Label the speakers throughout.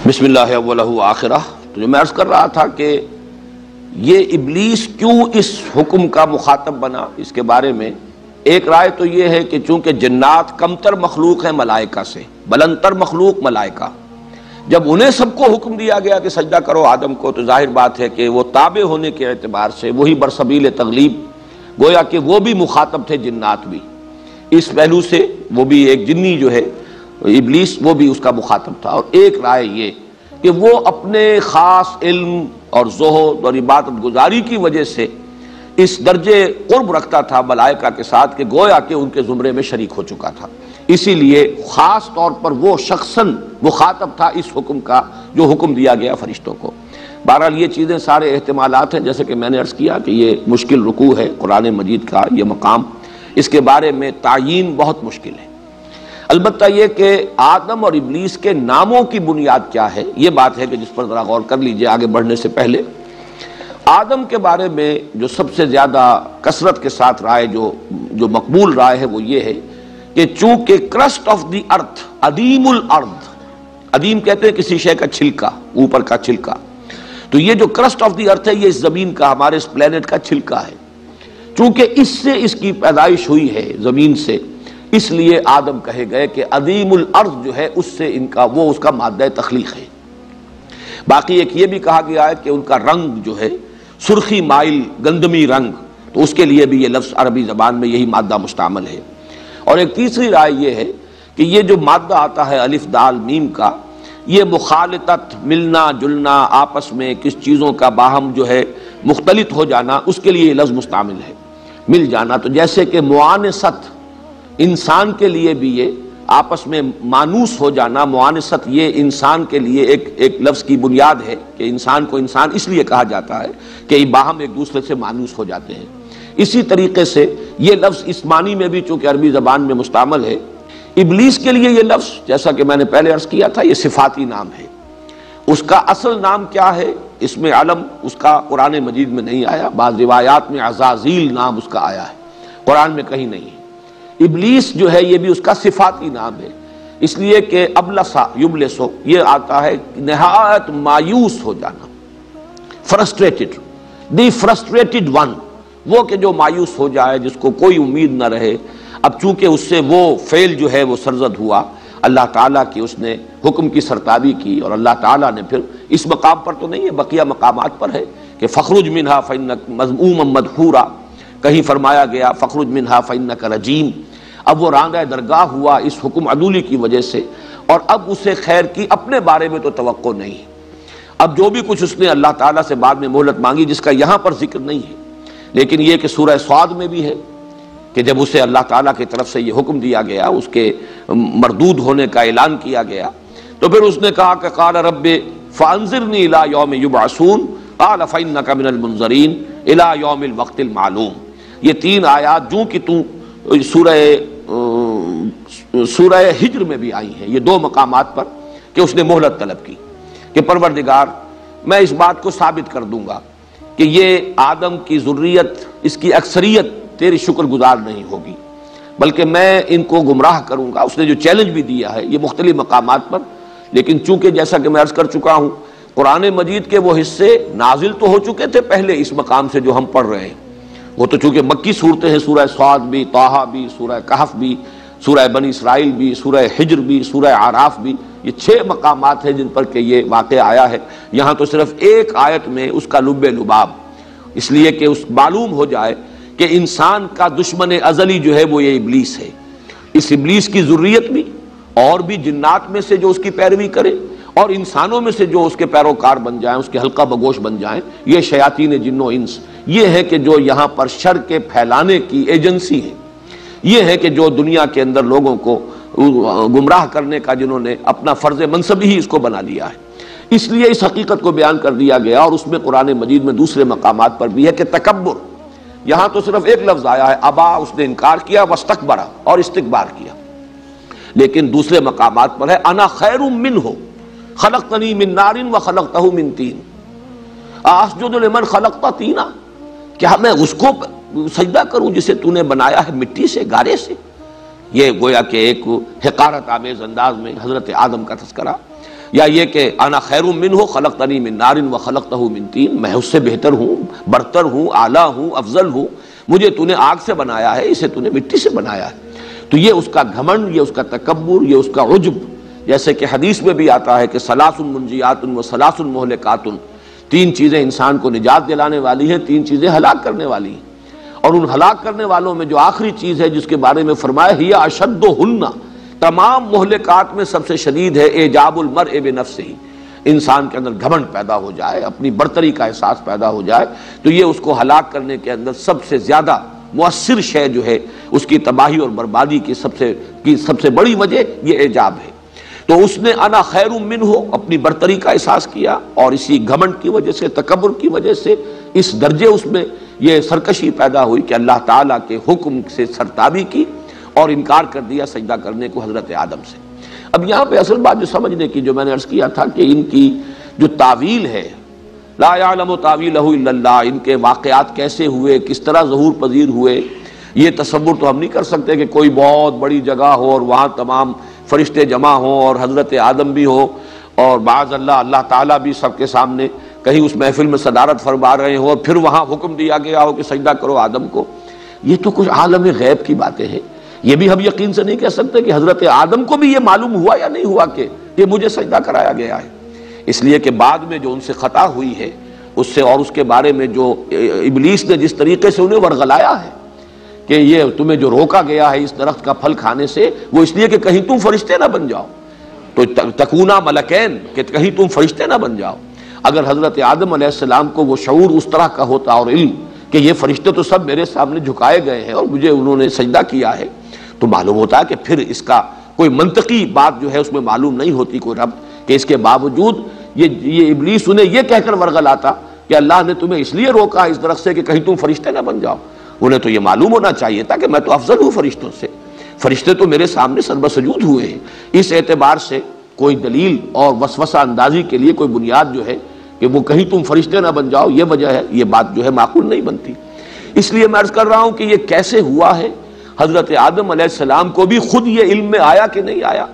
Speaker 1: بسم اللہ اولہ آخرہ۔ تو جو میں عرض کر رہا تھا کہ یہ ابلیس کیوں اس حکم کا مخاطب بنا، اس کے بارے میں ایک رائے تو یہ ہے کہ چونکہ جنات کمتر مخلوق ہیں ملائکہ سے، بلندتر مخلوق ملائکہ، جب انہیں سب کو حکم دیا گیا کہ سجدہ کرو آدم کو، تو ظاہر بات ہے کہ وہ تابع ہونے کے اعتبار سے وہی برسبیل تغلیب، گویا کہ وہ بھی مخاطب تھے، جنات بھی اس پہلو سے، وہ بھی ایک جنی جو ہے ابلیس، وہ بھی اس کا مخاطب تھا۔ اور ایک رائے یہ کہ وہ اپنے خاص علم اور زہد اور عبادت گزاری کی وجہ سے اس درجے قرب رکھتا تھا ملائکہ کے ساتھ کہ گویا کہ ان کے زمرے میں شریک ہو چکا تھا، اسی لیے خاص طور پر وہ شخصاً مخاطب تھا اس حکم کا جو حکم دیا گیا فرشتوں کو۔ بہرحال یہ چیزیں سارے احتمالات ہیں، جیسے کہ میں نے عرض کیا کہ یہ مشکل رکوع ہے قرآن مجید کا، یہ مقام، اس کے بارے میں تعیین بہت مشکل ہے۔ البتہ یہ کہ آدم اور ابلیس کے ناموں کی بنیاد کیا ہے، یہ بات ہے کہ جس پر ذرا غور کر لیجئے آگے بڑھنے سے پہلے۔ آدم کے بارے میں جو سب سے زیادہ کثرت کے ساتھ رائے جو مقبول رائے ہے وہ یہ ہے کہ چونکہ کرسٹ آف دی ارتھ، عدیم الارض، عدیم کہتے ہیں کسی شے کا چھلکا، اوپر کا چھلکا، تو یہ جو کرسٹ آف دی ارتھ ہے یہ اس زمین کا، ہمارے اس پلینٹ کا چھلکا ہے، چونکہ اس سے اس کی پیدائش ہوئی ہے زمین سے، اس لیے آدم کہے گئے کہ عظیم الارض جو ہے اس سے ان کا وہ اس کا مادہ تخلیق ہے۔ باقی ایک یہ بھی کہا گیا ہے کہ ان کا رنگ جو ہے سرخی مائل گندمی رنگ، تو اس کے لیے بھی یہ لفظ عربی زبان میں یہی مادہ مستعمل ہے۔ اور ایک تیسری رائے یہ ہے کہ یہ جو مادہ آتا ہے الف دال میم کا، یہ مخالطت، ملنا جلنا، آپس میں کس چیزوں کا باہم جو ہے مختلط ہو جانا، اس کے لیے یہ لفظ مستعمل ہے، مل جانا۔ تو جیسے کہ معانست، انسان کے لیے بھی یہ آپس میں مانوس ہو جانا، معانست، یہ انسان کے لیے ایک لفظ کی بنیاد ہے کہ انسان کو انسان اس لیے کہا جاتا ہے کہ باہم ایک دوسرے سے مانوس ہو جاتے ہیں۔ اسی طریقے سے یہ لفظ اس معنی میں بھی چونکہ عربی زبان میں مستعمل ہے، ابلیس کے لیے یہ لفظ جیسا کہ میں نے پہلے عرض کیا تھا یہ صفاتی نام ہے۔ اس کا اصل نام کیا ہے، اس میں علم اس کا قرآن مجید میں نہیں آیا، بعض روایات میں عزازیل نام اس کا آیا ہے، قرآن میں کہیں نہیں ہے۔ ابلیس جو ہے یہ بھی اس کا صفاتی نام ہے، اس لیے کہ ابلسا یبلسو یہ آتا ہے نہایت مایوس ہو جانا، فرسٹریٹڈ، دی فرسٹریٹڈ ون، وہ کہ جو مایوس ہو جائے، جس کو کوئی امید نہ رہے۔ اب چونکہ اس سے وہ فعل جو ہے وہ سرزد ہوا، اللہ تعالیٰ کی اس نے حکم کی سرتابی کی، اور اللہ تعالیٰ نے پھر اس مقام پر تو نہیں ہے، بقیہ مقامات پر ہے کہ فخرج منہا فإنک مذموما مدحورا، کہیں فرمایا گیا فخرج منہا فإنک رجیم۔ اب وہ راندہ درگاہ ہوا اس حکم عدولی کی وجہ سے، اور اب اسے خیر کی اپنے بارے میں تو توقع نہیں۔ اب جو بھی کچھ اس نے اللہ تعالیٰ سے بعد میں مہلت مانگی، جس کا یہاں پر ذکر نہیں ہے، لیکن یہ کہ سورہ صاد میں بھی ہے کہ جب اسے اللہ تعالیٰ کی طرف سے یہ حکم دیا گیا، اس کے مردود ہونے کا اعلان کیا گیا، تو پھر اس نے کہا کہ قال رب فانظرنی الی یوم یبعثون قال فإنک من المنظرین الی یوم الوقت المعلوم۔ یہ تین آیات جو کہ سورہ ہجر میں بھی آئی ہیں، یہ دو مقامات پر کہ اس نے مہلت طلب کی کہ پروردگار میں اس بات کو ثابت کر دوں گا کہ یہ آدم کی ذریت، اس کی اکثریت تیری شکر گزار نہیں ہوگی، بلکہ میں ان کو گمراہ کروں گا۔ اس نے جو چیلنج بھی دیا ہے یہ مختلف مقامات پر، لیکن چونکہ جیسا کہ میں عرض کر چکا ہوں قرآن مجید کے وہ حصے نازل تو ہو چکے تھے پہلے اس مقام سے جو ہم پڑھ رہے ہیں، وہ تو چونکہ مکی صورتیں ہیں، سورہ صاد بھی، طٰہٰ بھی، سورہ کہف بھی، سورہ بنی اسرائیل بھی، سورہ ہجر بھی، سورہ اعراف بھی، یہ 6 مقامات ہیں جن پر کہ یہ واقعہ آیا ہے۔ یہاں تو صرف ایک آیت میں اس کا لب لباب، اس لیے کہ اس معلوم ہو جائے کہ انسان کا دشمن ازلی جو ہے وہ یہ ابلیس ہے۔ اس ابلیس کی ذریت بھی، اور بھی جنات میں سے جو اس کی پیروی کرے، اور انسانوں میں سے جو اس کے پیروکار بن جائیں، اس کے حلقہ بگوش بن جائیں، یہ شیاطین جن و انس، یہ ہے کہ جو یہاں پر شر کے پھیلانے کی ایجنسی ہے، یہ ہے کہ جو دنیا کے اندر لوگوں کو گمراہ کرنے کا جنہوں نے اپنا فرض منصب ہی اس کو بنا لیا ہے۔ اس لیے اس حقیقت کو بیان کر دیا گیا، اور اس میں قرآن مجید میں دوسرے مقامات پر بھی ہے کہ تکبر، یہاں تو صرف ایک لفظ آیا ہے ابا، اس نے انکار کیا، واستکبر، اور استکبار کیا، لیکن دوسرے مقامات پر ہے انا خیر منہ خلقتنی من نار وخلقتہ من طین اسجد لمن خلقت طینا، کیا میں اس کو سجدہ کروں جسے تو نے بنایا ہے مٹی سے، گارے سے؟ یہ گویا کہ ایک حقارت آمیز انداز میں حضرت آدم کا تذکرہ۔ یا یہ کہ انا خیر منہ خلقتنی من نار وخلقتہ من طین، میں اس سے بہتر ہوں، برتر ہوں، اعلیٰ ہوں، افضل ہوں، مجھے تو نے آگ سے بنایا ہے، اسے تو نے مٹی سے بنایا ہے۔ تو یہ اس کا گھمنڈ، یہ اس کا تکبر، یہ اس کا عجب، جیسے کہ حدیث میں بھی آتا ہے کہ ثلاث منجیات و ثلاث مہلکات، تین چیزیں انسان کو نجات دلانے والی ہیں، تین چیزیں ہلاک کرنے والی ہیں، اور ان ہلاک کرنے والوں میں جو آخری چیز ہے جس کے بارے میں فرمایا ہی اشدہن، تمام مہلکات میں سب سے شدید ہے اعجاب المرء بنفسہ، انسان کے اندر گھمنڈ پیدا ہو جائے، اپنی برتری کا احساس پیدا ہو جائے، تو یہ اس کو ہلاک کرنے کے اندر سب سے زیادہ مؤثر شے جو ہے، اس کی تباہی اور بربادی کی سب سے بڑی وجہ یہ اعجاب ہے۔ تو اس نے انا خیر منہ اپنی برتری کا احساس کیا، اور اسی گھمنڈ کی وجہ سے، تکبر کی وجہ سے اس درجے اس میں یہ سرکشی پیدا ہوئی کہ اللہ تعالیٰ کے حکم سے سرتابی کی اور انکار کر دیا سجدہ کرنے کو حضرت آدم سے۔ اب یہاں پہ اصل بات جو سمجھنے کی، جو میں نے عرض کیا تھا کہ ان کی جو تعویل ہے، لا یعلم تعویلہ الا اللہ، ان کے واقعات کیسے ہوئے، کس طرح ظہور پذیر ہوئے، یہ تصور تو ہم نہیں کر سکتے کہ کوئی بہت بڑی جگہ ہو اور وہاں تمام فرشتے جمع ہوں اور حضرت آدم بھی ہو، اور بعض اللہ تعالیٰ بھی سب کے سامنے کہیں اس محفل میں صدارت فرما رہے ہوں، اور پھر وہاں حکم دیا گیا ہو کہ سجدہ کرو آدم کو۔ یہ تو کچھ عالم غیب کی باتیں ہیں، یہ بھی ہم یقین سے نہیں کہہ سکتے کہ حضرت آدم کو بھی یہ معلوم ہوا یا نہیں ہوا کہ یہ مجھے سجدہ کرایا گیا ہے، اس لیے کہ بعد میں جو ان سے خطا ہوئی ہے اس سے، اور اس کے بارے میں جو ابلیس نے جس طریقے سے انہیں ورغلایا ہے کہ یہ تمہیں جو روکا گیا ہے اس درخت کا پھل کھانے سے، وہ اس لیے کہ کہیں تم فرشتے نہ بن جاؤ، تو تکونا ملکین، کہ کہیں تم فرشتے نہ بن جاؤ۔ اگر حضرت آدم علیہ السلام کو وہ شعور اس طرح کا ہوتا اور علم کہ یہ فرشتے تو سب میرے سامنے جھکائے گئے ہیں اور مجھے انہوں نے سجدہ کیا ہے، تو معلوم ہوتا ہے کہ پھر اس کا کوئی منطقی بات جو ہے اس میں معلوم نہیں ہوتی کوئی ربط، کہ اس کے باوجود یہ ابلیس انہیں یہ کہہ کر ورغلاتا کہ اللہ نے تمہیں اس لیے روکا اس درخت سے کہ کہیں تم فرشتے نہ بن جاؤ۔ انہیں تو یہ معلوم ہونا چاہیے تھا کہ میں تو افضل ہوں فرشتوں سے، فرشتے تو میرے سامنے سربسجود ہوئے ہیں۔ اس اعتبار سے کوئی دلیل اور وسوسہ اندازی کے لیے کوئی بنیاد جو ہے کہ وہ کہیں تم فرشتے نہ بن جاؤ، یہ وجہ ہے، یہ بات جو ہے معقول نہیں بنتی۔ اس لیے میں عرض کر رہا ہوں کہ یہ کیسے ہوا ہے، حضرت آدم علیہ السلام کو بھی خود یہ علم میں آیا کہ نہیں آیا،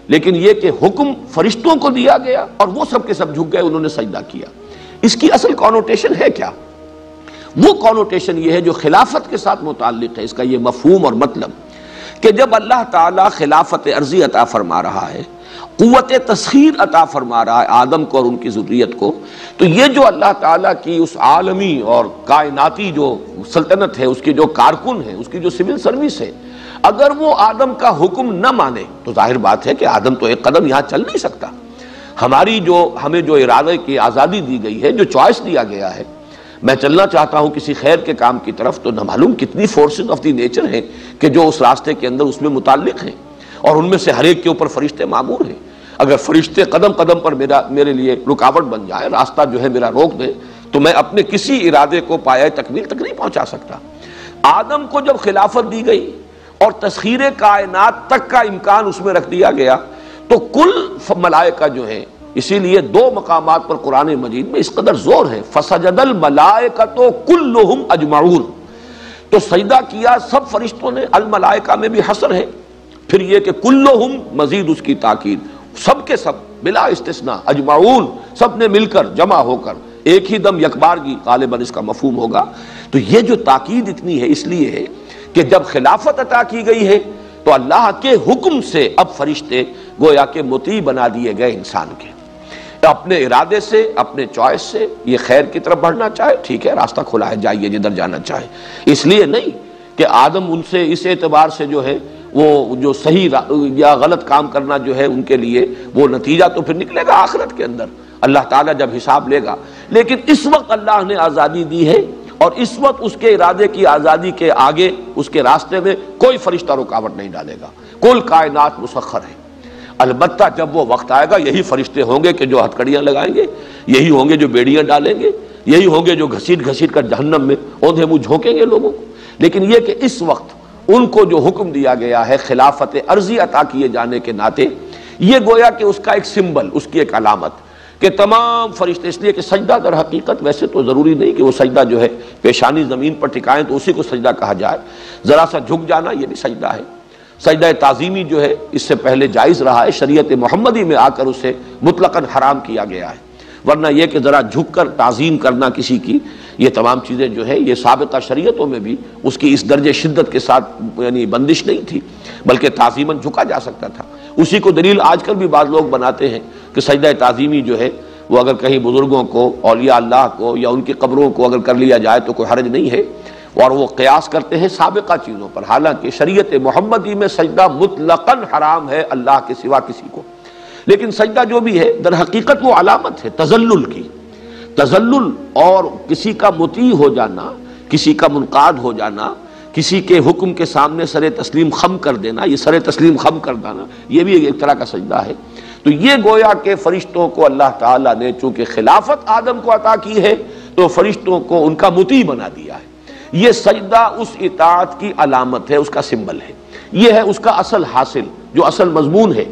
Speaker 1: لیکن یہ کہ حکم فرشتوں کو دیا گیا اور وہ سب کے سب جھک گئے، انہوں نے سجدہ کیا۔ اس کی اصل کانوٹیشن ہے کیا؟ وہ کانوٹیشن یہ ہے جو خلافت کے ساتھ متعلق ہے، اس کا یہ مفہوم اور مطلب کہ جب اللہ تعالیٰ خلافت عرضی عطا فرما رہا ہے، قوت تسخیر عطا فرما رہا ہے آدم کو اور ان کی ذریت کو، تو یہ جو اللہ تعالیٰ کی اس عالمی اور کائناتی جو سلطنت ہے، اس کے جو کارکن ہے، اس کی جو سول سروس ہے، اگر وہ آدم کا حکم نہ مانے تو ظاہر بات ہے کہ آدم تو ایک قدم یہاں چل نہیں سکتا۔ ہمیں جو ارادے کی آزادی دی گئی ہے، جو چوائس دیا گیا ہے، میں چلنا چاہتا ہوں کسی خیر کے کام کی طرف، تو نہ معلوم کتنی فورسز آف دی نیچر ہیں کہ جو اس راستے کے اندر اس میں متعلق ہیں، اور ان میں سے ہر ایک کے اوپر فرشتے معمور ہیں۔ اگر فرشتے قدم قدم پر میرے لیے رکاوٹ بن جائے، راستہ جو ہے میرا روک دے، تو میں اپنے کسی ارادے کو پایہ تکمیل تک نہیں پہنچا سکتا۔ آدم کو جب خلافت دی گئی اور تسخیر کائنات تک کا امکان اس میں رکھ دیا گیا، تو کل ملائکہ جو ہیں، اسی لیے دو مقامات پر قرآن مجید میں اس قدر زور ہے، فسجد الملائکۃ کلہم اجمعون، تو سجدہ کیا سب فرشتوں نے، الملائکہ میں بھی حصر ہے، پھر یہ کہ کلہم مزید اس کی تاکید، سب کے سب بلا استثناء، اجمعون سب نے مل کر جمع ہو کر ایک ہی دم یکبارگی، غالباً اس کا مفہوم ہوگا۔ تو یہ جو تاکید اتنی ہے اس لیے ہے کہ جب خلافت عطا کی گئی ہے تو اللہ کے حکم سے اب فرشتے گویا کہ مطیع بنا دیے گئے انسان کے، اپنے ارادے سے، اپنے چوائس سے، یہ خیر کی طرف بڑھنا چاہے ٹھیک ہے، راستہ کھلا ہے، جائیے جدھر جانا چاہے۔ اس لیے نہیں کہ آدم ان سے اس اعتبار سے جو ہے وہ جو صحیح یا غلط کام کرنا جو ہے ان کے لیے وہ نتیجہ تو پھر نکلے گا آخرت کے اندر، اللہ تعالیٰ جب حساب لے گا، لیکن اس وقت اللہ نے آزادی دی ہے، اور اس وقت اس کے ارادے کی آزادی کے آگے اس کے راستے میں کوئی فرشتہ رکاوٹ نہیں ڈالے گا، کل کائنات مسخر ہے۔ البتہ جب وہ وقت آئے گا، یہی فرشتے ہوں گے کہ جو ہتھکڑیاں لگائیں گے، یہی ہوں گے جو بیڑیاں ڈالیں گے، یہی ہوں گے جو گھسیٹ گھسیٹ کر جہنم میں اوندھے منہ جھونکیں گے لوگوں کو۔ لیکن یہ کہ اس وقت ان کو جو حکم دیا گیا ہے خلافت عرضی عطا کیے جانے کے ناطے، یہ گویا کہ اس کا ایک سمبل، اس کی ایک علامت کہ تمام فرشتے، اس لیے کہ سجدہ در حقیقت ویسے تو ضروری نہیں کہ وہ سجدہ جو ہے پیشانی زمین پر ٹکائیں تو اسی کو سجدہ کہا جائے، ذرا سا جھک جانا یہ بھی سجدہ ہے۔ سجدہ تعظیمی جو ہے اس سے پہلے جائز رہا ہے، شریعت محمدی میں آ کر اسے مطلقاً حرام کیا گیا ہے، ورنہ یہ کہ ذرا جھک کر تعظیم کرنا کسی کی، یہ تمام چیزیں جو ہے یہ سابقہ شریعتوں میں بھی اس کی اس درجے شدت کے ساتھ یعنی بندش نہیں تھی، بلکہ تعظیماً جھکا جا سکتا تھا۔ اسی کو دلیل آج کل بھی بعض لوگ بناتے ہیں کہ سجدہ تعظیمی جو ہے وہ اگر کہیں بزرگوں کو، اولیاء اللہ کو یا ان کی قبروں کو اگر کر لیا جائے تو کوئی حرج نہیں ہے، اور وہ قیاس کرتے ہیں سابقہ چیزوں پر، حالانکہ شریعت محمدی میں سجدہ مطلقاً حرام ہے اللہ کے سوا کسی کو۔ لیکن سجدہ جو بھی ہے در حقیقت وہ علامت ہے تذلل کی، تذلل اور کسی کا مطیع ہو جانا، کسی کا منقاد ہو جانا، کسی کے حکم کے سامنے سر تسلیم خم کر دینا، یہ سر تسلیم خم کر دینا یہ بھی ایک طرح کا سجدہ ہے۔ تو یہ گویا کہ فرشتوں کو اللہ تعالیٰ نے چونکہ خلافت آدم کو عطا کی ہے تو فرشتوں کو ان کا مطیع بنا دیا ہے۔ یہ سجدہ اس اطاعت کی علامت ہے، اس کا سمبل ہے، یہ ہے اس کا اصل حاصل جو اصل مضمون ہے۔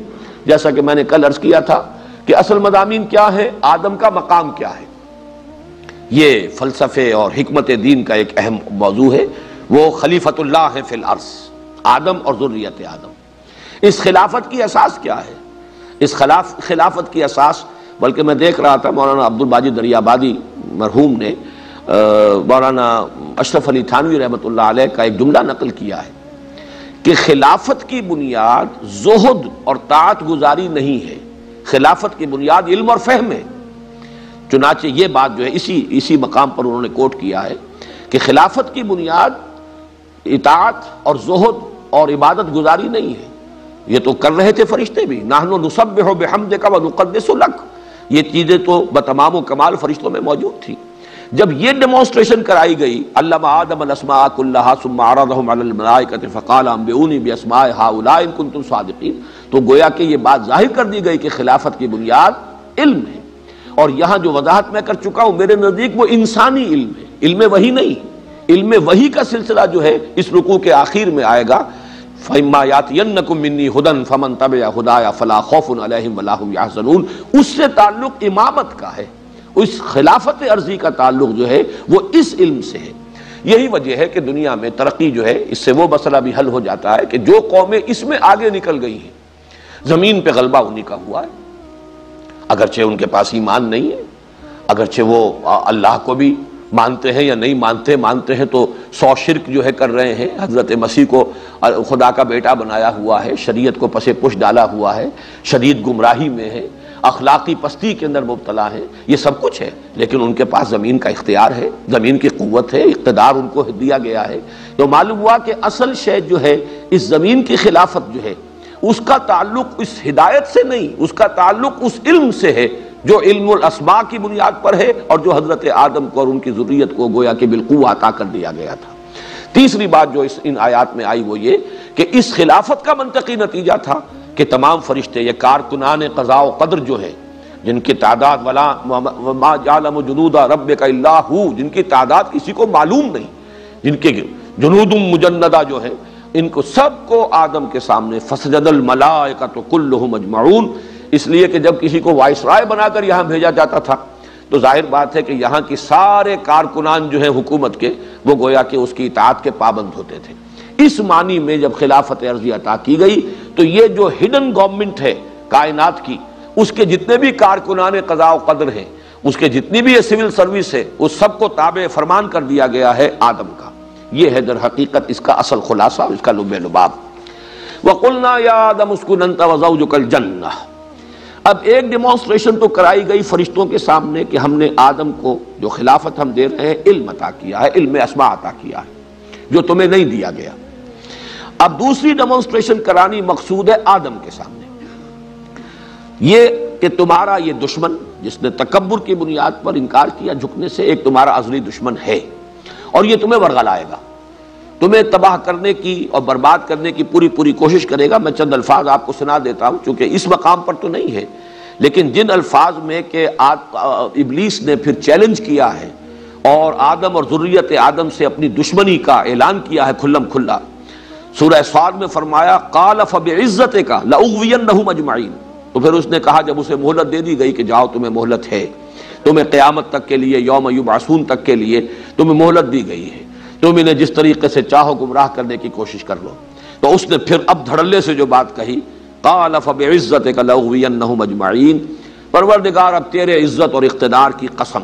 Speaker 1: جیسا کہ میں نے کل عرض کیا تھا کہ اصل مضامین کیا ہے، آدم کا مقام کیا ہے، یہ فلسفے اور حکمت دین کا ایک اہم موضوع ہے۔ وہ خلیفۃ اللہ ہے فی الارض، آدم اور ذریت آدم۔ اس خلافت کی اساس کیا ہے؟ اس خلافت کی اساس، بلکہ میں دیکھ رہا تھا مولانا عبد الباجی دریابادی مرحوم نے مولانا اشرف علی تھانوی رحمۃ اللہ علیہ کا ایک جملہ نقل کیا ہے کہ خلافت کی بنیاد زہد اور طاعت گزاری نہیں ہے، خلافت کی بنیاد علم اور فہم ہے۔ چنانچہ یہ بات جو ہے اسی مقام پر انہوں نے کوٹ کیا ہے کہ خلافت کی بنیاد اطاعت اور زہد اور عبادت گزاری نہیں ہے۔ یہ تو کر رہے تھے فرشتے بھی، نحن نسبح بحمدک ونقدس لک، یہ چیزیں تو بتمام و کمال فرشتوں میں موجود تھی۔ جب یہ ڈیمونسٹریشن کرائی گئی، علم آدم الاسماء کلھا ثم عرضهم علی الملائکۃ فقال انبئونی باسماء ہؤلاء ان کنتم صادقین، تو گویا کہ یہ بات ظاہر کر دی گئی کہ خلافت کی بنیاد علم ہے۔ اور یہاں جو وضاحت میں کر چکا ہوں میرے نزدیک وہ انسانی علم ہے، علم وحی نہیں۔ علم وحی کا سلسلہ جو ہے اس رکوع کے آخر میں آئے گا، فَإِمَّا يَأْتِيَنَّكُم مِّنِّي هُدًى فَمَن تَبِعَ هُدَايَ فَلَا خَوْفٌ عَلَيْهِمْ وَلَا هُمْ يَحْزَنُونَ، اس سے تعلق امامت کا ہے، اس خلافت عرضی کا تعلق جو ہے وہ اس علم سے ہے۔ یہی وجہ ہے کہ دنیا میں ترقی جو ہے اس سے وہ مسئلہ بھی حل ہو جاتا ہے کہ جو قومیں اس میں آگے نکل گئی ہیں، زمین پہ غلبہ انہی کا ہوا ہے، اگرچہ ان کے پاس ایمان نہیں ہے، اگرچہ وہ اللہ کو بھی مانتے ہیں یا نہیں مانتے ہیں تو 100 شرک جو ہے کر رہے ہیں، حضرت مسیح کو خدا کا بیٹا بنایا ہوا ہے، شریعت کو پس پش ڈالا ہوا ہے، شدید گمراہی میں ہے، اخلاقی پستی کے اندر مبتلا ہے، یہ سب کچھ ہے، لیکن ان کے پاس زمین کا اختیار ہے، زمین کی قوت ہے، اقتدار ان کو دیا گیا ہے۔ تو معلوم ہوا کہ اصل شے جو ہے اس زمین کی خلافت جو ہے اس کا تعلق اس ہدایت سے نہیں، اس کا تعلق اس علم سے ہے جو علم الاسماء کی بنیاد پر ہے اور جو حضرت آدم کو اور ان کی ذریت کو گویا کہ بالقوہ عطا کر دیا گیا تھا۔ تیسری بات جو ان آیات میں آئی وہ یہ کہ اس خلافت کا منطقی نتیجہ تھا کہ تمام فرشتے، یہ کارکنان قضاء و قدر جو ہے، جن کی تعداد وما یعلم جنود ربک الا ھو، جن کی تعداد کسی کو معلوم نہیں، جن کے جنود مجندہ جو ہے، ان کو سب کو آدم کے سامنے فسجد الملائکۃ کلھم اجمعون، اس لیے کہ جب کسی کو وائس رائے بنا کر یہاں بھیجا جاتا تھا تو ظاہر بات ہے کہ یہاں کی سارے کارکنان جو ہیں حکومت کے وہ گویا کہ اس کی اطاعت کے پابند ہوتے تھے۔ اس معنی میں جب خلافت عرضی عطا کی گئی تو یہ جو ہڈن گورنمنٹ ہے کائنات کی، اس کے جتنے بھی کارکنان قضاء و قدر ہیں، اس کے جتنی بھی یہ سول سروس ہے، اس سب کو تابع فرمان کر دیا گیا ہے آدم کا۔ یہ ہے در حقیقت اس کا اصل خلاصہ، اس کا لب لباب۔ وَقُلْنَا يَا آدَمُ اسْكُنْ أَنْتَ وَزَوْجُكَ الْجَنَّةَ، اب ایک ڈیمونسٹریشن تو کرائی گئی فرشتوں کے سامنے کہ ہم نے آدم کو جو خلافت ہم دے رہے ہیں علم عطا کیا ہے، علم اسماء عطا کیا ہے جو تمہیں نہیں دیا گیا۔ اب دوسری ڈیمونسٹریشن کرانی مقصود ہے آدم کے سامنے، یہ کہ تمہارا یہ دشمن جس نے تکبر کی بنیاد پر انکار کیا جھکنے سے، ایک تمہارا ازلی دشمن ہے اور یہ تمہیں ورغلائے گا، تمہیں تباہ کرنے کی اور برباد کرنے کی پوری کوشش کرے گا۔ میں چند الفاظ آپ کو سنا دیتا ہوں چونکہ اس مقام پر تو نہیں ہے، لیکن جن الفاظ میں کہ ابلیس نے پھر چیلنج کیا ہے اور آدم اور ذریت آدم سے اپنی دشمنی کا اعلان کیا ہے کھلم کھلا، سورہ صاد میں فرمایا قال فبعزتک لأغوینہم اجمعین، تو پھر اس نے کہا جب اسے مہلت دے دی گئی کہ جاؤ تمہیں مہلت ہے، تمہیں قیامت تک کے لیے، یوم یبعثون تک کے لیے تمہیں مہلت دی گئی ہے، تم انہیں جس طریقے سے چاہو گمراہ کرنے کی کوشش کر لو۔ تو اس نے پھر اب دھڑلے سے جو بات کہی، قال فبعزتک لاغوینہم اجمعین، پروردگار اب تیرے عزت اور اقتدار کی قسم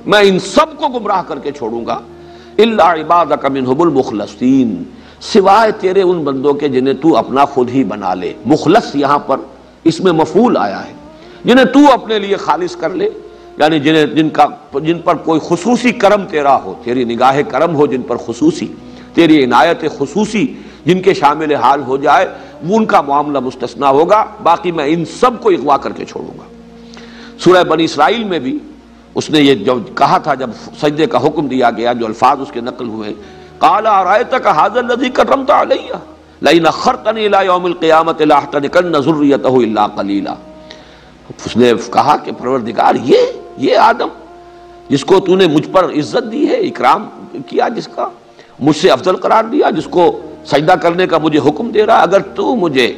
Speaker 1: میں ان سب کو گمراہ کر کے چھوڑوں گا، الا عبادک منہم المخلصین، سوائے تیرے ان بندوں کے جنہیں تو اپنا خود ہی بنا لے۔ مخلص یہاں پر اس میں مفعول آیا ہے، جنہیں تو اپنے لیے خالص کر لے، یعنی جن پر کوئی خصوصی کرم تیرا ہو، تیری نگاہ کرم ہو جن پر خصوصی، تیری عنایت خصوصی جن کے شامل حال ہو جائے، وہ ان کا معاملہ مستثنا ہوگا، باقی میں ان سب کو اغوا کر کے چھوڑوں گا۔ سورہ بنی اسرائیل میں بھی اس نے یہ جو کہا تھا، جب سجدے کا حکم دیا گیا، جو الفاظ اس کے نقل ہوئے، قال ارأیتک ھذا الذی کرمت علی لئن اخرتنی الی یوم القیامۃ لاحتنکن ذریتہ الا قلیلا۔ اس نے کہا کہ پروردگار یہ آدم جس کو تو نے مجھ پر عزت دی ہے، اکرام کیا، جس کا مجھ سے افضل قرار دیا، جس کو سجدہ کرنے کا مجھے حکم دے رہا، اگر تو مجھے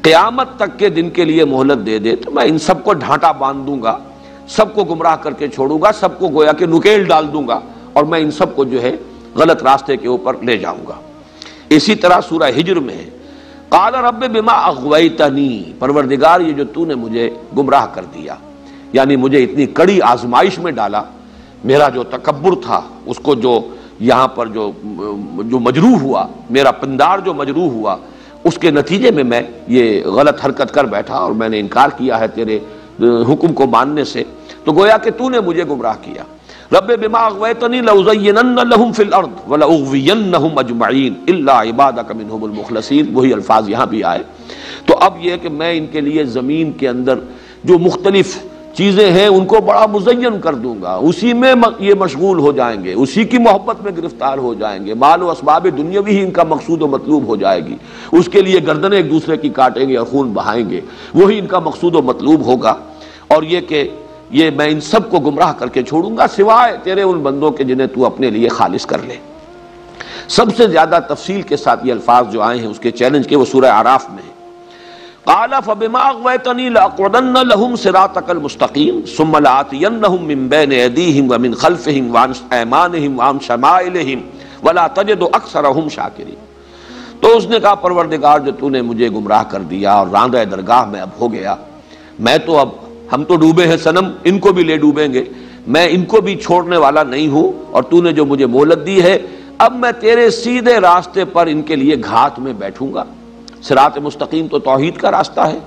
Speaker 1: قیامت تک کے دن کے لیے مہلت دے دے تو میں ان سب کو ڈھانٹا باندھ دوں گا، سب کو گمراہ کر کے چھوڑوں گا، سب کو گویا کہ نکیل ڈال دوں گا، اور میں ان سب کو جو ہے غلط راستے کے اوپر لے جاؤں گا۔ اسی طرح سورہ ہجر میں ہے، قال رب بما اغویتنی، پروردگار یہ جو تو نے مجھے گمراہ کر دیا، یعنی مجھے اتنی کڑی آزمائش میں ڈالا، میرا جو تکبر تھا اس کو جو یہاں پر جو مجروح ہوا، میرا پندار جو مجروح ہوا، اس کے نتیجے میں میں یہ غلط حرکت کر بیٹھا اور میں نے انکار کیا ہے تیرے حکم کو ماننے سے، تو گویا کہ تو نے مجھے گمراہ کیا۔ رب بما اغویتنی لأزینن لہم فی الارض ولأغوینہم اجمعین الا عبادک منہم المخلصین، وہی الفاظ یہاں بھی آئے۔ تو اب یہ کہ میں ان کے لیے زمین کے اندر جو مختلف چیزیں ہیں ان کو بڑا مزین کر دوں گا، اسی میں یہ مشغول ہو جائیں گے، اسی کی محبت میں گرفتار ہو جائیں گے، مال و اسباب دنیاوی ہی ان کا مقصود و مطلوب ہو جائے گی، اس کے لیے گردنیں ایک دوسرے کی کاٹیں گے اور خون بہائیں گے، وہی ان کا مقصود و مطلوب ہوگا۔ اور یہ کہ یہ میں ان سب کو گمراہ کر کے چھوڑوں گا سوائے تیرے ان بندوں کے جنہیں تو اپنے لیے خالص کر لے۔ سب سے زیادہ تفصیل کے ساتھ یہ الفاظ جو آئے ہیں اس کے چیلنج کے، وہ سورہ اعراف میں ہے، قال فبما اغویتنی لاقعدن لهم صراطک المستقیم ثم لآتینہم من بین ایدیہم ومن خلفہم وعن ایمانہم وعن شمائلہم ولا تجد اکثرہم شاکرین۔ تو اس نے کہا پروردگار جو تو نے مجھے گمراہ کر دیا اور راندہ درگاہ میں اب ہو گیا، میں تو اب ہم تو ڈوبے ہیں صنم، ان کو بھی لے ڈوبیں گے، میں ان کو بھی چھوڑنے والا نہیں ہوں، اور تو نے جو مجھے مہلت دی ہے اب میں تیرے سیدھے راستے پر ان کے لیے گھات میں بیٹھوں گا۔ صراط مستقیم تو توحید کا راستہ ہے،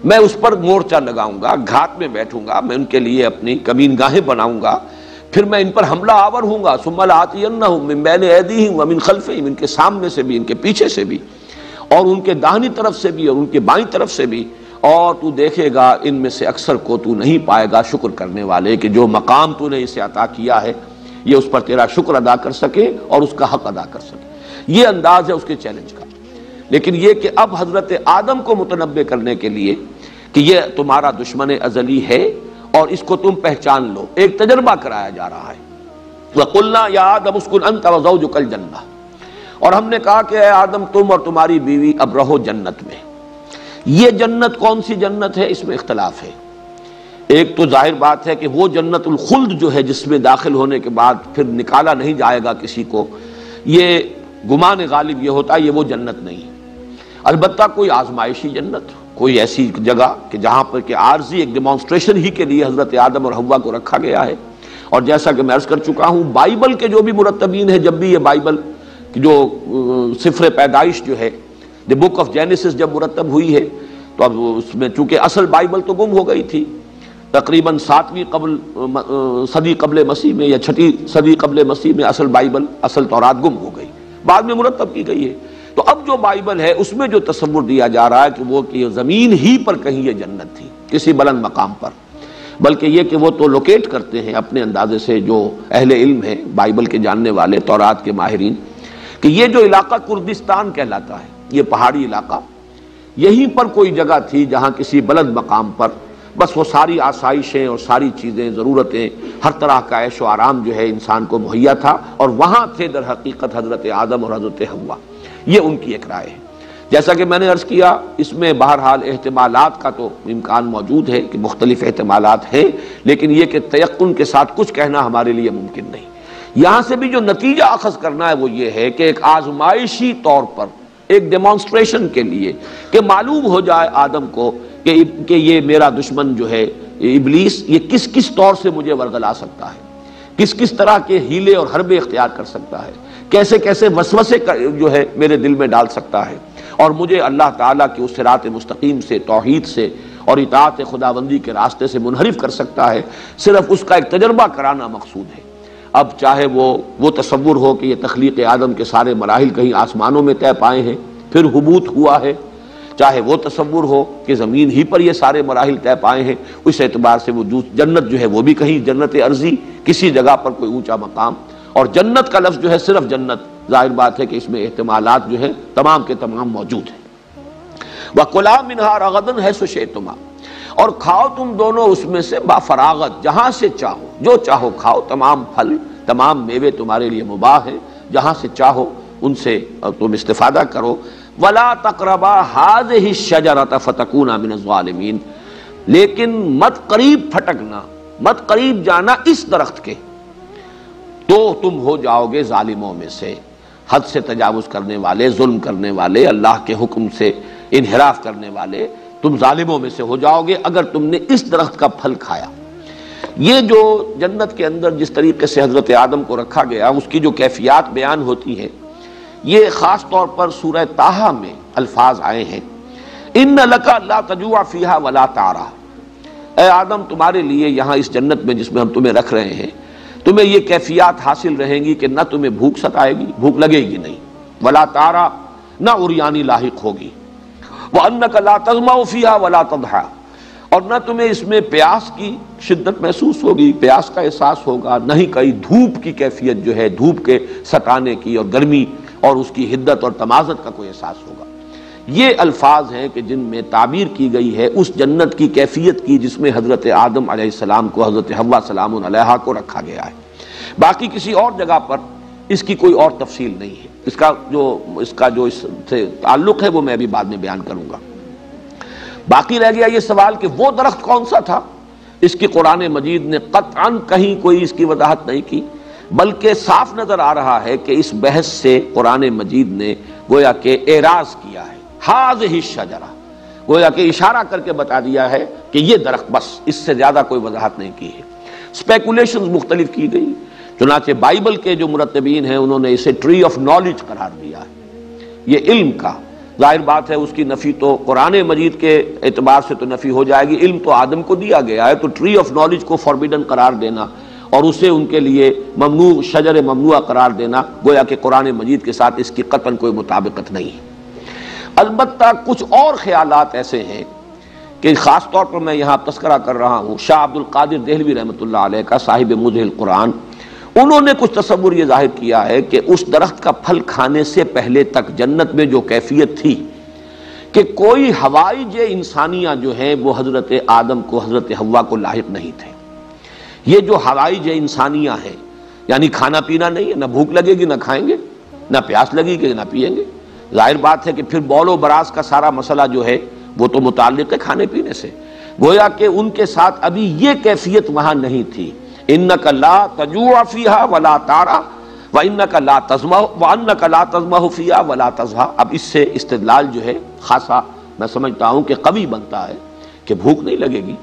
Speaker 1: میں اس پر مورچہ لگاؤں گا، گھات میں بیٹھوں گا، میں ان کے لیے اپنی کمین گاہیں بناؤں گا، پھر میں ان پر حملہ آور ہوں گا، ثم لآتینہم من بین ایدیہم ومن خلفہم، ان کے سامنے سے بھی، ان کے پیچھے سے بھی، اور ان کے داہنی طرف سے بھی اور ان کے بائیں طرف سے بھی، اور تو دیکھے گا ان میں سے اکثر کو تو نہیں پائے گا شکر کرنے والے کہ جو مقام تو نے اسے عطا کیا ہے یہ اس پر تیرا شکر ادا کر سکے اور اس کا حق ادا کر سکے۔ یہ انداز ہے اس کے چیلنج کا۔ لیکن یہ کہ اب حضرت آدم کو متنبع کرنے کے لیے کہ یہ تمہارا دشمن ازلی ہے اور اس کو تم پہچان لو، ایک تجربہ کرایا جا رہا ہے۔ وَقُلْنَا يَا آدَمُ اسْكُنْ أَنْتَ وَزَوْجُكَ الْجَنَّةَ، اور ہم نے کہا کہ اے آدم تم اور تمہاری بیوی اب رہو جنت میں۔ یہ جنت کون سی جنت ہے اس میں اختلاف ہے۔ ایک تو ظاہر بات ہے کہ وہ جنت الخلد جو ہے جس میں داخل ہونے کے بعد پھر نکالا نہیں جائے گا کسی کو، یہ گمان غالب یہ ہوتا ہے یہ وہ جنت نہیں، البتہ کوئی آزمائشی جنت، کوئی ایسی جگہ کہ جہاں پر کہ عارضی ایک ڈیمانسٹریشن ہی کے لیے حضرت آدم اور حوا کو رکھا گیا ہے۔ اور جیسا کہ میں عرض کر چکا ہوں، بائبل کے جو بھی مرتبین ہیں، جب بھی یہ بائبل جو سفر پیدائش جو ہے، دی بک آف جینیسس جب مرتب ہوئی ہے، تو اب اس میں چونکہ اصل بائبل تو گم ہو گئی تھی تقریباً 7ویں صدی قبل مسیح میں یا 6 صدی قبل مسیح میں اصل بائبل، اصل تورات گم ہو گئی، بعد میں مرتب کی گئی ہے۔ تو اب جو بائبل ہے اس میں جو تصور دیا جا رہا ہے کہ وہ کہ زمین ہی پر کہیں یہ جنت تھی، کسی بلند مقام پر، بلکہ یہ کہ وہ تو لوکیٹ کرتے ہیں اپنے اندازے سے جو اہل علم ہیں، بائبل کے جاننے والے، تورات کے ماہرین، کہ یہ جو علاقہ کردستان کہلاتا ہے، یہ پہاڑی علاقہ، یہیں پر کوئی جگہ تھی جہاں کسی بلند مقام پر بس وہ ساری آسائشیں اور ساری چیزیں، ضرورتیں، ہر طرح کا عیش و آرام جو ہے انسان کو مہیا تھا، اور وہاں تھے در حقیقت حضرت آدم اور حضرت حوا۔ یہ ان کی ایک رائے ہے۔ جیسا کہ میں نے عرض کیا، اس میں بہرحال احتمالات کا تو امکان موجود ہے کہ مختلف احتمالات ہیں، لیکن یہ کہ تیقن کے ساتھ کچھ کہنا ہمارے لیے ممکن نہیں۔ یہاں سے بھی جو نتیجہ اخذ کرنا ہے وہ یہ ہے کہ ایک آزمائشی طور پر ایک ڈیمانسٹریشن کے لیے کہ معلوم ہو جائے آدم کو کہ یہ میرا دشمن جو ہے ابلیس یہ کس کس طور سے مجھے ورغلا سکتا ہے، کس کس طرح کے ہیلے اور حربے اختیار کر سکتا ہے، کیسے کیسے وسوسے جو ہے میرے دل میں ڈال سکتا ہے، اور مجھے اللہ تعالیٰ کی اس صراط مستقیم سے، توحید سے اور اطاعت خداوندی کے راستے سے منحرف کر سکتا ہے۔ صرف اس کا ایک تجربہ کرانا مقصود ہے۔ اب چاہے وہ تصور ہو کہ یہ تخلیق آدم کے سارے مراحل کہیں آسمانوں میں طے پائے ہیں پھر حبوط ہوا ہے، چاہے وہ تصور ہو کہ زمین ہی پر یہ سارے مراحل طے پائے ہیں، اس اعتبار سے وہ جنت جو ہے وہ بھی کہیں جنت ارضی کسی جگہ پر کوئی اونچا مقام، اور جنت کا لفظ جو ہے صرف جنت، ظاہر بات ہے کہ اس میں احتمالات جو ہیں تمام کے تمام موجود ہیں۔ وَكُلَا مِنْهَا رَغَدًا حَيْثُ شِئْتُمَا، اور کھاؤ تم دونوں اس میں سے بافراغت، جہاں سے چاہو، جو چاہو کھاؤ، تمام پھل تمام میوے تمہارے لیے مباح ہیں، جہاں سے چاہو ان سے تم استفادہ کرو۔ وَلَا تَقْرَبَا هَٰذِهِ الشَّجَرَةَ فَتَكُونَا مِنَ الظَّالِمِينَ، لیکن مت قریب پھٹکنا، مت قریب جانا اس درخت کے، تو تم ہو جاؤ گے ظالموں میں سے، حد سے تجاوز کرنے والے، ظلم کرنے والے، اللہ کے حکم سے انحراف کرنے والے، تم ظالموں میں سے ہو جاؤ گے اگر تم نے اس درخت کا پھل کھایا۔ یہ جو جنت کے اندر جس طریقے سے حضرت آدم کو رکھا گیا، اس کی جو کیفیات بیان ہوتی ہیں، یہ خاص طور پر سورہ طٰہٰ میں الفاظ آئے ہیں، ان لک لا تجوع فیہا ولا تعریٰ، اے آدم تمہارے لیے یہاں اس جنت میں جس میں ہم تمہیں رکھ رہے ہیں، تمہیں یہ کیفیات حاصل رہیں گی کہ نہ تمہیں بھوک ستائے گی، بھوک لگے گی نہیں، ولا تعریٰ، نہ عریانی لاحق ہوگی، وَأَنَّكَ لَا تَظْمَأُ فِيهَا وَلَا تَضْحَىٰ، اور نہ تمہیں اس میں پیاس کی شدت محسوس ہوگی، پیاس کا احساس ہوگا، نہ ہی کئی دھوپ کی کیفیت جو ہے، دھوپ کے ستانے کی اور گرمی اور اس کی حدت اور تمازت کا کوئی احساس ہوگا۔ یہ الفاظ ہیں کہ جن میں تعبیر کی گئی ہے اس جنت کی کیفیت کی جس میں حضرت آدم علیہ السلام کو، حضرت حوا سلام علیہا کو رکھا گیا ہے۔ باقی کسی اور جگہ پر اس کی کوئی اور تفصیل نہیں ہے، اس کا جو اس سے تعلق ہے وہ میں ابھی بعد میں بیان کروں گا۔ باقی رہ گیا یہ سوال کہ وہ درخت کون سا تھا، اس کی قرآن مجید نے قطعاً کہیں کوئی اس کی وضاحت نہیں کی، بلکہ صاف نظر آ رہا ہے کہ اس بحث سے قرآن مجید نے گویا کہ اعراض کیا ہے، ہذہ الشجرہ، گویا کہ اشارہ کر کے بتا دیا ہے کہ یہ درخت، بس اس سے زیادہ کوئی وضاحت نہیں کی ہے۔ اسپیکولیشنز مختلف کی گئی، چنانچہ بائبل کے جو مرتبین ہیں انہوں نے اسے ٹری آف نالج قرار دیا ہے، یہ علم کا، ظاہر بات ہے اس کی نفی تو قرآن مجید کے اعتبار سے تو نفی ہو جائے گی، علم تو آدم کو دیا گیا ہے، تو ٹری آف نالج کو فاربیڈن قرار دینا اور اسے ان کے لیے ممنوع، شجر ممنوعہ قرار دینا، گویا کہ قرآن مجید کے ساتھ اس کی قطعاً کوئی مطابقت نہیں ہے۔ البتہ کچھ اور خیالات ایسے ہیں کہ خاص طور پر میں یہاں تذکرہ کر رہا ہوں شاہ عبد القادر دہلوی رحمۃ اللہ علیہ کا، صاحب مظہر القرآن، انہوں نے کچھ تصور یہ ظاہر کیا ہے کہ اس درخت کا پھل کھانے سے پہلے تک جنت میں جو کیفیت تھی کہ کوئی ہوائج انسانیہ جو ہیں وہ حضرت آدم کو، حضرت حوا کو لاحق نہیں تھے۔ یہ جو ہوائج انسانیہ ہیں، یعنی کھانا پینا نہیں ہے، نہ بھوک لگے گی نہ کھائیں گے، نہ پیاس لگے گی نہ پیئیں گے، ظاہر بات ہے کہ پھر بول و براز کا سارا مسئلہ جو ہے وہ تو متعلق ہے کھانے پینے سے، گویا کہ ان کے ساتھ ابھی یہ کیفیت وہاں نہیں تھی۔ انک لا تجوع فیہا ولا تعریٰ وانک لا تظمأ وانک لا تظمأ فیہا ولا تضحیٰ۔ اب اس سے استدلال جو ہے خاصا میں سمجھتا ہوں کہ قوی بنتا ہے کہ بھوک نہیں لگے گی۔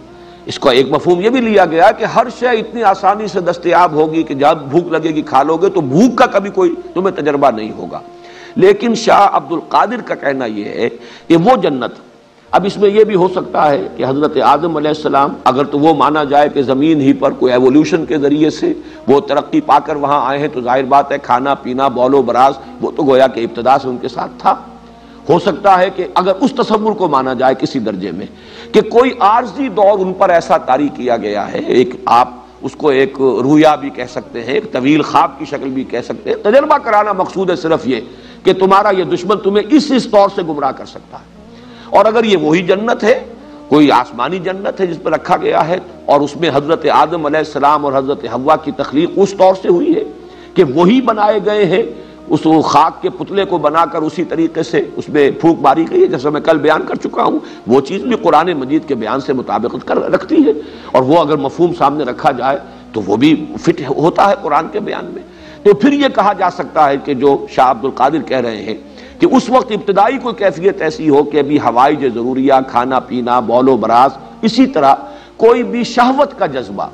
Speaker 1: اس کا ایک مفہوم یہ بھی لیا گیا کہ ہر شے اتنی آسانی سے دستیاب ہوگی کہ جب بھوک لگے گی کھا لو گے، تو بھوک کا کبھی کوئی تمہیں تجربہ نہیں ہوگا۔ لیکن شاہ عبد القادر کا کہنا یہ ہے کہ وہ جنت، اب اس میں یہ بھی ہو سکتا ہے کہ حضرت آدم علیہ السلام، اگر تو وہ مانا جائے کہ زمین ہی پر کوئی ایولیوشن کے ذریعے سے وہ ترقی پا کر وہاں آئے ہیں، تو ظاہر بات ہے کھانا پینا، بول و براز وہ تو گویا کہ ابتدا سے ان کے ساتھ تھا۔ ہو سکتا ہے کہ اگر اس تصور کو مانا جائے کسی درجے میں کہ کوئی عارضی دور ان پر ایسا طاری کیا گیا ہے، ایک آپ اس کو ایک رویا بھی کہہ سکتے ہیں، ایک طویل خواب کی شکل بھی کہہ سکتے ہیں، تجربہ کرانا مقصود ہے صرف یہ کہ تمہارا یہ دشمن تمہیں اس طور سے گمراہ کر سکتا ہے۔ اور اگر یہ وہی جنت ہے، کوئی آسمانی جنت ہے جس پر رکھا گیا ہے، اور اس میں حضرت آدم علیہ السلام اور حضرت حوا کی تخلیق اس طور سے ہوئی ہے کہ وہی بنائے گئے ہیں، اس خاک کے پتلے کو بنا کر اسی طریقے سے اس میں پھونک ماری گئی ہے، جیسا میں کل بیان کر چکا ہوں، وہ چیز بھی قرآن مجید کے بیان سے مطابقت رکھتی ہے، اور وہ اگر مفہوم سامنے رکھا جائے تو وہ بھی فٹ ہوتا ہے قرآن کے بیان میں۔ تو پھر یہ کہا جا سکتا ہے کہ جو شاہ عبد القادر کہہ رہے ہیں کہ اس وقت ابتدائی کوئی کیفیت ایسی ہو کہ ابھی حوائج ضروریہ، کھانا پینا، بول و براز، اسی طرح کوئی بھی شہوت کا جذبہ،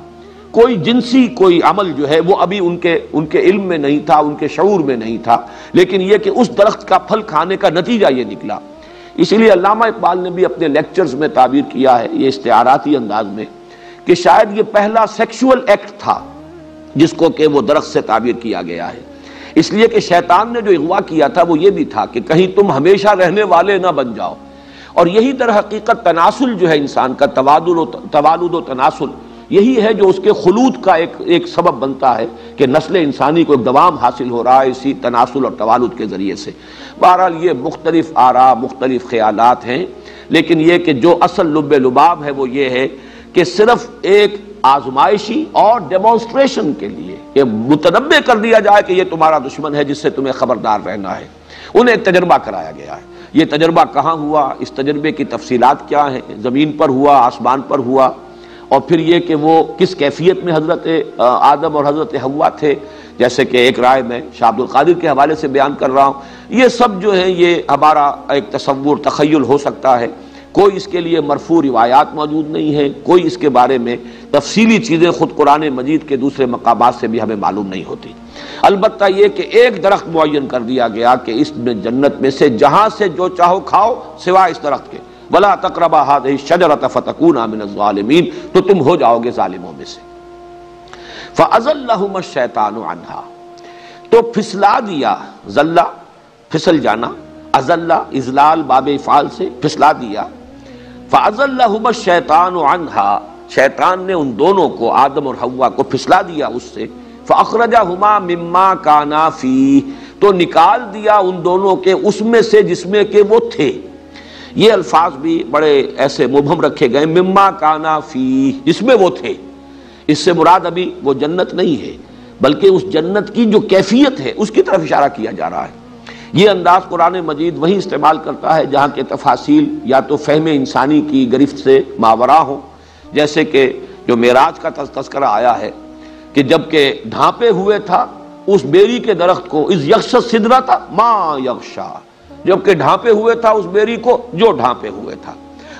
Speaker 1: کوئی جنسی کوئی عمل جو ہے وہ ابھی ان کے علم میں نہیں تھا، ان کے شعور میں نہیں تھا، لیکن یہ کہ اس درخت کا پھل کھانے کا نتیجہ یہ نکلا۔ اسی لیے علامہ اقبال نے بھی اپنے لیکچرز میں تعبیر کیا ہے یہ استعاراتی انداز میں کہ شاید یہ پہلا سیکشول ایکٹ تھا جس کو کہ وہ درخت سے تعبیر کیا گیا ہے، اس لیے کہ شیطان نے جو اغوا کیا تھا وہ یہ بھی تھا کہ کہیں تم ہمیشہ رہنے والے نہ بن جاؤ، اور یہی در حقیقت تناسل جو ہے انسان کا، توالد و تناسل، یہی ہے جو اس کے خلود کا ایک سبب بنتا ہے کہ نسل انسانی کو ایک دوام حاصل ہو رہا ہے اسی تناسل اور توالد کے ذریعے سے۔ بہرحال یہ مختلف آراء، مختلف خیالات ہیں، لیکن یہ کہ جو اصل لب لباب ہے وہ یہ ہے کہ صرف ایک آزمائشی اور ڈیمونسٹریشن کے لیے یہ متنبع کر دیا جائے کہ یہ تمہارا دشمن ہے جس سے تمہیں خبردار رہنا ہے، انہیں ایک تجربہ کرایا گیا ہے۔ یہ تجربہ کہاں ہوا، اس تجربے کی تفصیلات کیا ہیں، زمین پر ہوا، آسمان پر ہوا، اور پھر یہ کہ وہ کس کیفیت میں حضرت آدم اور حضرت حوا تھے، جیسے کہ ایک رائے میں شاہ عبد القادر کے حوالے سے بیان کر رہا ہوں۔ یہ سب جو ہے یہ ہمارا ایک تصور، تخیل ہو سکتا ہے، کوئی اس کے لیے مرفوع روایات موجود نہیں ہے، کوئی اس کے بارے میں تفصیلی چیزیں خود قرآن مجید کے دوسرے مقامات سے بھی ہمیں معلوم نہیں ہوتی۔ البتہ یہ کہ ایک درخت معین کر دیا گیا کہ اس میں جنت میں سے جہاں سے جو چاہو کھاؤ سوائے اس درخت کے، وَلَا تَقْرَبَا هَٰذِهِ الشَّجَرَةَ فَتَكُونَا مِنَ الظَّالِمِينَ، تو تم ہو جاؤ گے ظالموں میں سے۔ فَأَزَلَّهُمَا الشَّيْطَانُ عَنْهَا، تو پھسلا دیا، زلہ پھسل جانا، ازلہ اذلال باب افعال سے پھسلا دیا، فَأَزَلَّهُمَا الشَّيْطَانُ عَنْهَا، شیطان نے ان دونوں کو، آدم اور حوا کو پھسلا دیا اس سے، فَأَخْرَجَهُمَا مِمَّا كَانَا فِيهِ، تو نکال دیا ان دونوں کے اس میں سے جس میں کہ وہ تھے۔ یہ الفاظ بھی بڑے ایسے مبہم رکھے گئے، مما کانا فی، جس میں وہ تھے، اس سے مراد ابھی وہ جنت نہیں ہے بلکہ اس جنت کی جو کیفیت ہے اس کی طرف اشارہ کیا جا رہا ہے۔ یہ انداز قرآن مجید وہی استعمال کرتا ہے جہاں کے تفاصیل یا تو فہم انسانی کی گرفت سے ماورا ہوں، جیسے کہ جو معراج کا تذکرہ آیا ہے کہ جب کہ ڈھانپے ہوئے تھا اس بیری کے درخت کو، اذ یغشی السدرۃ ما یغشی، جبکہ ڈھانپے ہوئے تھا اس بیری کو جو ڈھانپے ہوئے تھا۔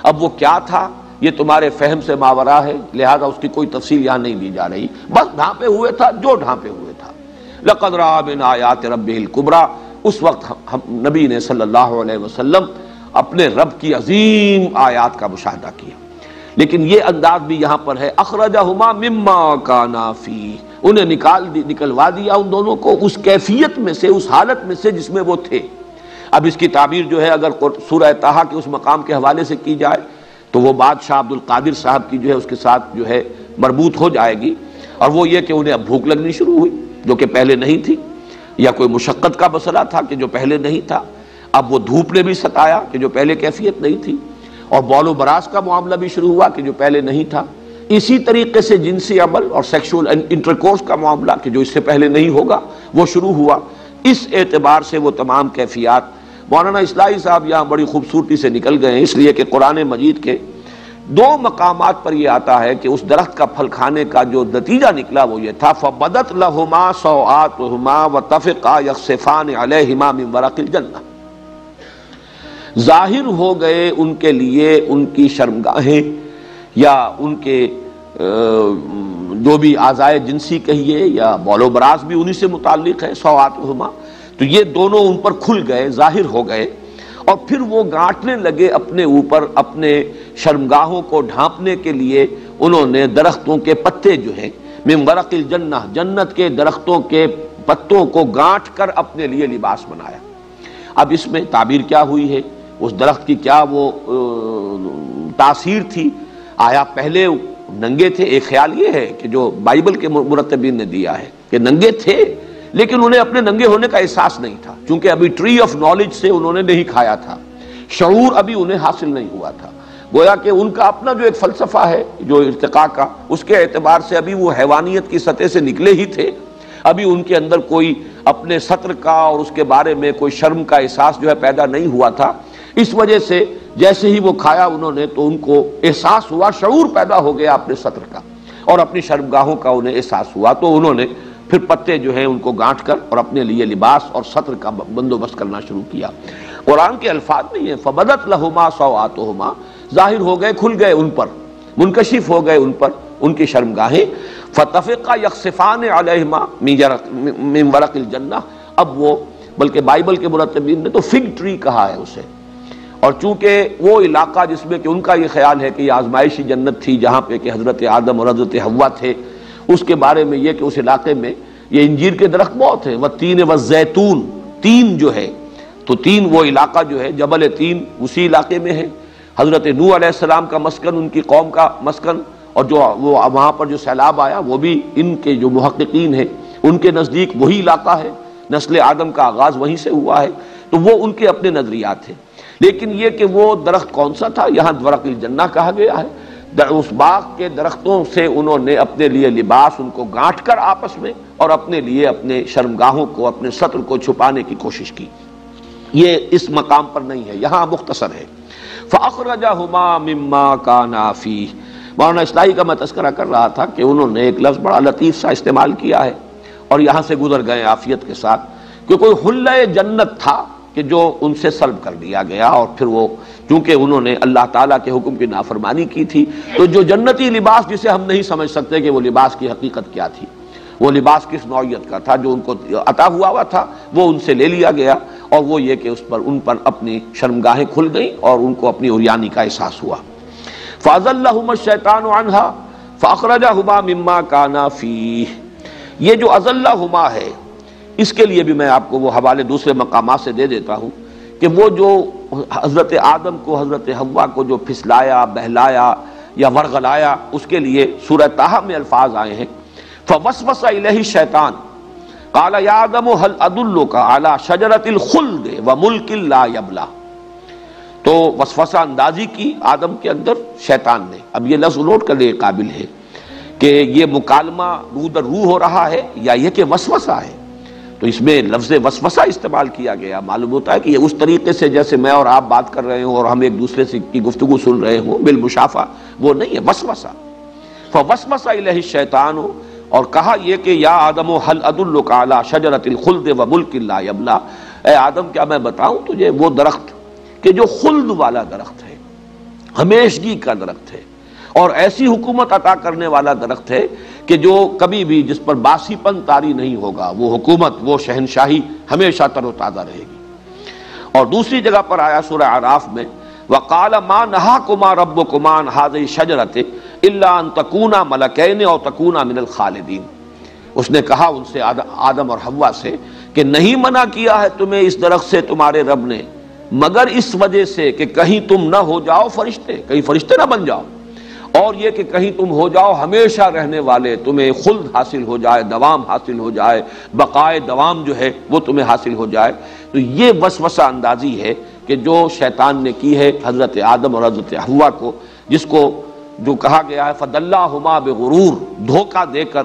Speaker 1: اب وہ کیا تھا یہ تمہارے فہم سے ماورا ہے، لہذا اس کی کوئی تفصیل یہاں نہیں دی جا رہی، بس ڈھانپے ہوئے تھا جو ڈھانپے ہوئے تھا۔ لقد رأى من آیات ربہ الکبریٰ، اس وقت نبی نے صلی اللہ علیہ وسلم اپنے رب کی عظیم آیات کا مشاہدہ کیا۔ لیکن یہ انداز بھی یہاں پر ہے، اخرجہما مما کانا فیہ، انہیں نکلوا دیا ان دونوں کو اس کیفیت میں سے، اس حالت میں سے جس میں وہ تھے۔ اب اس کی تعبیر جو ہے اگر سورہ طٰہٰ کے اس مقام کے حوالے سے کی جائے تو وہ بات شاہ عبد القادر صاحب کی جو ہے اس کے ساتھ جو ہے مربوط ہو جائے گی، اور وہ یہ کہ انہیں اب بھوک لگنی شروع ہوئی جو کہ پہلے نہیں تھی، یا کوئی مشقت کا مسئلہ تھا کہ جو پہلے نہیں تھا، اب وہ دھوپ نے بھی ستایا کہ جو پہلے کیفیت نہیں تھی، اور بول و براز کا معاملہ بھی شروع ہوا کہ جو پہلے نہیں تھا، اسی طریقے سے جنسی عمل اور سیکشول انٹرکورس کا معاملہ کہ جو اس سے پہلے نہیں ہوگا وہ شروع ہوا۔ اس اعتبار سے وہ تمام کیفیات مولانا اصلاحی صاحب یہاں بڑی خوبصورتی سے نکل گئے ہیں، اس لیے کہ قرآن مجید کے دو مقامات پر یہ آتا ہے کہ اس درخت کا پھل کھانے کا جو نتیجہ نکلا وہ یہ تھا، فَبَدَتْ لَهُمَا سَوْآتُهُمَا وَطَفِقَا يَخْصِفَانِ عَلَيْهِمَا مِنْ وَرَقِ الْجَنَّةِ، ظاہر ہو گئے ان کے لیے ان کی شرمگاہیں یا ان کے جو بھی اعضائے جنسی کہیے یا بول و براز بھی انہی سے متعلق ہے، سوآتہما، تو یہ دونوں ان پر کھل گئے، ظاہر ہو گئے، اور پھر وہ گانٹنے لگے اپنے اوپر اپنے شرمگاہوں کو ڈھانپنے کے لیے انہوں نے درختوں کے پتے جو ہیں من ورق الجنہ، جنت کے درختوں کے پتوں کو گانٹ کر اپنے لیے لباس بنایا۔ اب اس میں تعبیر کیا ہوئی ہے، اس درخت کی کیا وہ تاثیر تھی، آیا پہلے ننگے تھے؟ ایک خیال یہ ہے کہ جو بائبل کے مرتبین نے دیا ہے کہ ننگے تھے لیکن انہیں اپنے ننگے ہونے کا احساس نہیں تھا، چونکہ ابھی ٹری آف نالج سے انہوں نے نہیں کھایا تھا، شعور ابھی انہیں حاصل نہیں ہوا تھا، گویا کہ ان کا اپنا جو ایک فلسفہ ہے جو ارتقاء کا، اس کے اعتبار سے ابھی وہ حیوانیت کی سطح سے نکلے ہی تھے، ابھی ان کے اندر کوئی اپنے سطر کا اور اس کے بارے میں کوئی شرم کا احساس جو ہے پیدا نہیں ہوا تھا۔ اس وجہ سے جیسے ہی وہ کھایا انہوں نے تو ان کو احساس ہوا، شعور پیدا ہو گیا اپنے سطر کا اور اپنی شرمگاہوں کا انہیں احساس ہوا، تو انہوں نے پھر پتے جو ہیں ان کو گانٹھ کر اور اپنے لیے لباس اور سطر کا بندوبست کرنا شروع کیا۔ قرآن کے الفاظ میں یہ فبدت لہما سوآتہما، ظاہر ہو گئے، کھل گئے ان پر، منکشف ہو گئے ان پر ان کی شرمگاہیں۔ فطفقا یخصفان علیہما من ورق الجنہ، اب وہ، بلکہ بائبل کے مرتبین نے تو فگ ٹری کہا ہے اسے، اور چونکہ وہ علاقہ جس میں کہ ان کا یہ خیال ہے کہ یہ آزمائشی جنت تھی جہاں پہ کہ حضرت آدم اور حضرت حوا تھے، اس کے بارے میں یہ کہ اس علاقے میں یہ انجیر کے درخت بہت ہیں، والتین والزیتون، تین جو ہے تو تین وہ علاقہ جو ہے جبل تین اسی علاقے میں ہے، حضرت نوح علیہ السلام کا مسکن، ان کی قوم کا مسکن، اور جو وہ وہاں پر جو سیلاب آیا وہ بھی ان کے جو محققین ہیں ان کے نزدیک وہی علاقہ ہے، نسل آدم کا آغاز وہیں سے ہوا ہے، تو وہ ان کے اپنے نظریات ہیں۔ لیکن یہ کہ وہ درخت کون سا تھا، یہاں ورق الجنہ کہا گیا ہے۔ اس باغ کے درختوں سے انہوں نے اپنے لیے لباس ان کو گانٹھ کر آپس میں، اور اپنے لیے اپنے شرمگاہوں کو، اپنے سطر کو چھپانے کی کوشش کی۔ یہ اس مقام پر نہیں ہے، یہاں مختصر ہے۔ فَأَخْرَجَهُمَا مِمَّا كَانَا فِيهِ، مولانا اصلاحی کا میں تذکرہ کر رہا تھا کہ انہوں نے ایک لفظ بڑا لطیف سا استعمال کیا ہے، اور یہاں سے گزر گئے عافیت کے ساتھ، کہ کوئی حلہ جنت تھا کہ جو ان سے سلب کر دیا گیا، اور پھر وہ چونکہ انہوں نے اللہ تعالیٰ کے حکم کی نافرمانی کی تھی، تو جو جنتی لباس جسے ہم نہیں سمجھ سکتے کہ وہ لباس کی حقیقت کیا تھی، وہ لباس کس نوعیت کا تھا جو ان کو عطا ہوا تھا، وہ ان سے لے لیا گیا، اور وہ یہ کہ ان پر اپنی شرمگاہیں کھل گئیں اور ان کو اپنی عریانی کا احساس ہوا۔ فَأَزَلَّهُمَا الشَّيْطَانُ عَنْهَا فَأَخْرَجَهُمَا مِمَّا كَانَا فِيهِ، یہ جو أَزَلَّهُمَا ہے، اس کے لیے بھی میں آپ کو وہ حوالے دوسرے مقامات سے دے دیتا ہوں کہ وہ جو حضرت آدم کو، حضرت حوا کو جو پھسلایا، بہلایا یا ورغلایا، اس کے لیے سورہ طٰہٰ میں الفاظ آئے ہیں فوسوس الیہ الشیطان قال یا آدم هل ادلک علی شجرۃ الخلد وملک لا یبلی، تو وسوسہ اندازی کی آدم کے اندر شیطان نے۔ اب یہ لفظ نوٹ کرنے کے قابل ہے کہ یہ مکالمہ روح در روح ہو رہا ہے یا یہ کہ وسوسہ ہے، تو اس میں لفظ وسوسہ استعمال کیا گیا۔ معلوم ہوتا ہے کہ یہ اس طریقے سے جیسے میں اور آپ بات کر رہے ہوں اور ہم ایک دوسرے سے کی گفتگو سن رہے ہوں بالمشافہ، وہ نہیں ہے وسوسہ۔ فوسوس الیہ الشیطان، اور کہا یہ کہ یا آدم هل ادلک علی شجرۃ الخلد وملک لا یبلی، اے آدم کیا میں بتاؤں تجھے وہ درخت کہ جو خلد والا درخت ہے، ہمیشگی کا درخت ہے، اور ایسی حکومت عطا کرنے والا درخت ہے کہ جو کبھی بھی جس پر باسی پن طاری نہیں ہوگا، وہ حکومت، وہ شہنشاہی ہمیشہ تر و تازہ رہے گی۔ اور دوسری جگہ پر آیا سورہ اعراف میں وَقَالَ مَا نَهَاكُمَا رَبُّكُمَا عَنْ هَٰذِهِ الشَّجَرَةِ إِلَّا أَن تَكُونَا مَلَكَيْنِ أَوْ تَكُونَا مِنَ الْخَالِدِينَ، اس نے کہا ان سے آدم اور حوا سے کہ نہیں منع کیا ہے تمہیں اس درخت سے تمہارے رب نے مگر اس وجہ سے کہ کہیں تم نہ ہو جاؤ فرشتے، کہیں فرشتے نہ بن جاؤ، اور یہ کہ کہیں تم ہو جاؤ ہمیشہ رہنے والے، تمہیں خلد حاصل ہو جائے، دوام حاصل ہو جائے، بقائے دوام جو ہے وہ تمہیں حاصل ہو جائے۔ تو یہ وسوسہ اندازی ہے کہ جو شیطان نے کی ہے حضرت آدم اور حضرت حوا کو، جس کو جو کہا گیا ہے فَدَلَّاهُمَا بِغُرُورٍ، دھوکہ دے کر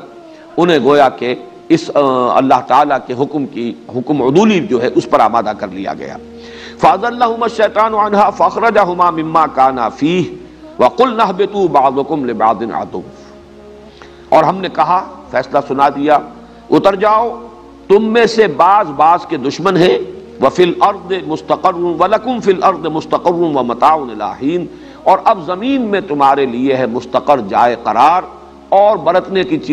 Speaker 1: انہیں گویا کہ اس اللہ تعالیٰ کے حکم عدولی جو ہے اس پر آمادہ کر لیا گیا۔ فَأَزَلَّهُمَا الشَّيْطَانُ عَنْهَا فَأَخْرَجَهُمَا مِمَّا كَانَا فِيهِ وَقُلْنَا اهْبِطُوا بَعْضُكُمْ لِبَعْضٍ عَدُوٌّ، اور ہم نے کہا، فیصلہ سنا دیا، اتر جاؤ، تم میں سے بعض کے دشمن ہیں، وَفِي الْأَرْضِ مُسْتَقَرٌّ وَلَكُمْ فِي الْأَرْضِ مُسْتَقَرٌّ وَمَتَاعٌ إِلَىٰ حِينٍ، اور اب زمین میں تمہارے لیے ہے مستقر، جائے قرار اور برتنے کی چیز